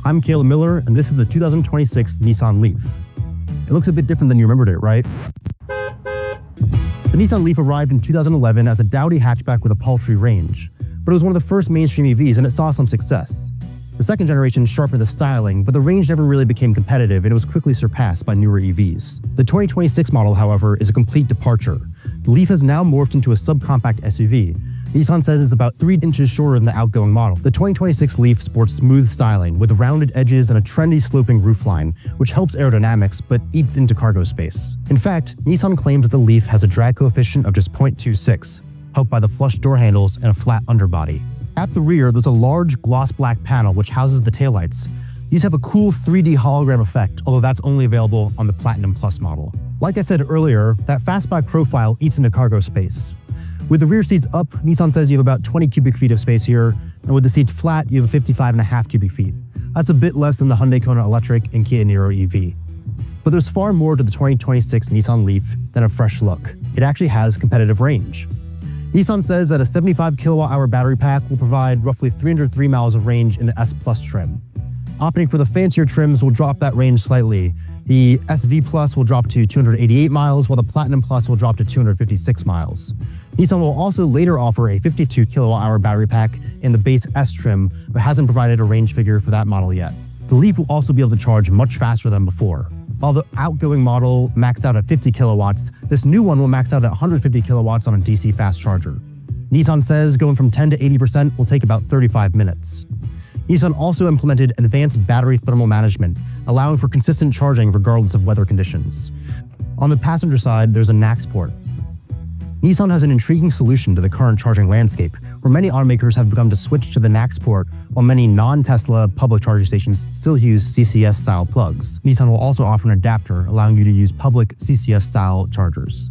I'm Caleb Miller, and this is the 2026 Nissan Leaf. It looks a bit different than you remembered it, right? The Nissan Leaf arrived in 2011 as a dowdy hatchback with a paltry range, but it was one of the first mainstream EVs and it saw some success. The second generation sharpened the styling, but the range never really became competitive and it was quickly surpassed by newer EVs. The 2026 model, however, is a complete departure. The Leaf has now morphed into a subcompact SUV. Nissan says it's about 3 inches shorter than the outgoing model. The 2026 Leaf sports smooth styling with rounded edges and a trendy sloping roofline, which helps aerodynamics but eats into cargo space. In fact, Nissan claims that the Leaf has a drag coefficient of just 0.26, helped by the flush door handles and a flat underbody. At the rear, there's a large gloss black panel which houses the taillights. These have a cool 3D hologram effect, although that's only available on the Platinum Plus model. Like I said earlier, that fastback profile eats into cargo space. With the rear seats up, Nissan says you have about 20 cubic feet of space here, and with the seats flat, you have 55.5 cubic feet. That's a bit less than the Hyundai Kona Electric and Kia Niro EV. But there's far more to the 2026 Nissan Leaf than a fresh look. It actually has competitive range. Nissan says that a 75 kilowatt-hour battery pack will provide roughly 303 miles of range in the S Plus trim. Opting for the fancier trims will drop that range slightly. The SV Plus will drop to 288 miles, while the Platinum Plus will drop to 256 miles. Nissan will also later offer a 52 kilowatt-hour battery pack in the base S trim, but hasn't provided a range figure for that model yet. The Leaf will also be able to charge much faster than before. While the outgoing model maxed out at 50 kilowatts, this new one will max out at 150 kilowatts on a DC fast charger. Nissan says going from 10 to 80% will take about 35 minutes. Nissan also implemented advanced battery thermal management, allowing for consistent charging regardless of weather conditions. On the passenger side, there's a NACS port. Nissan has an intriguing solution to the current charging landscape, where many automakers have begun to switch to the NACS port, while many non-Tesla public charging stations still use CCS-style plugs. Nissan will also offer an adapter, allowing you to use public CCS-style chargers.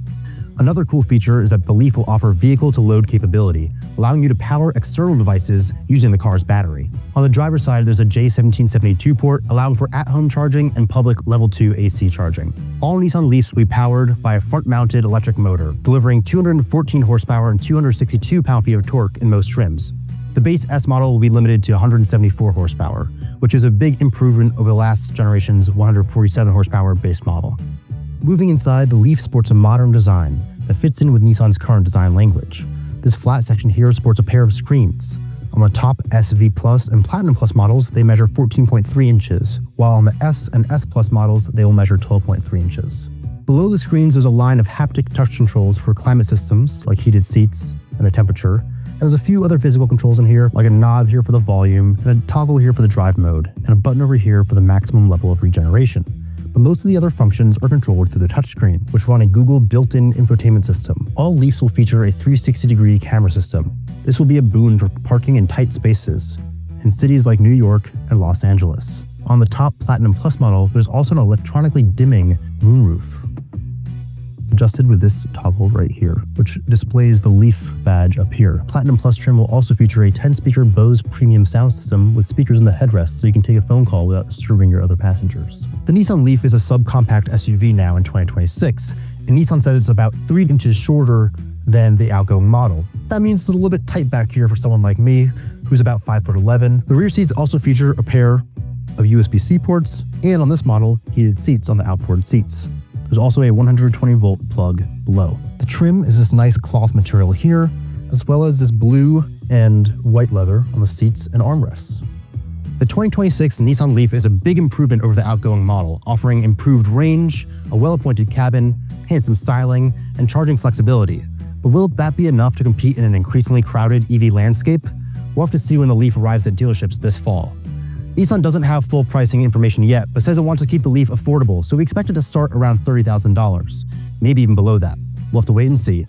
Another cool feature is that the Leaf will offer vehicle-to-load capability, allowing you to power external devices using the car's battery. On the driver's side, there's a J1772 port, allowing for at-home charging and public Level 2 AC charging. All Nissan Leafs will be powered by a front-mounted electric motor, delivering 214 horsepower and 262 pound-feet of torque in most trims. The base S model will be limited to 174 horsepower, which is a big improvement over the last generation's 147 horsepower base model. Moving inside, the Leaf sports a modern design that fits in with Nissan's current design language. This flat section here sports a pair of screens. On the top SV Plus and Platinum Plus models, they measure 14.3 inches, while on the S and S Plus models, they will measure 12.3 inches. Below the screens, there's a line of haptic touch controls for climate systems, like heated seats and the temperature. And there's a few other physical controls in here, like a knob here for the volume, and a toggle here for the drive mode, and a button over here for the maximum level of regeneration. But most of the other functions are controlled through the touchscreen, which run a Google built-in infotainment system. All Leafs will feature a 360-degree camera system. This will be a boon for parking in tight spaces in cities like New York and Los Angeles. On the top Platinum Plus model, there's also an electronically dimming moonroof, adjusted with this toggle right here, which displays the Leaf badge up here. Platinum Plus trim will also feature a 10-speaker Bose premium sound system with speakers in the headrest so you can take a phone call without disturbing your other passengers. The Nissan Leaf is a subcompact SUV now in 2026, and Nissan says it's about 3 inches shorter than the outgoing model. That means it's a little bit tight back here for someone like me, who's about 5'11". The rear seats also feature a pair of USB-C ports, and on this model, heated seats on the outboard seats. There's also a 120-volt plug below. The trim is this nice cloth material here, as well as this blue and white leather on the seats and armrests. The 2026 Nissan Leaf is a big improvement over the outgoing model, offering improved range, a well-appointed cabin, handsome styling, and charging flexibility. But will that be enough to compete in an increasingly crowded EV landscape? We'll have to see when the Leaf arrives at dealerships this fall. Nissan doesn't have full pricing information yet, but says it wants to keep the Leaf affordable, so we expect it to start around $30,000, maybe even below that. We'll have to wait and see.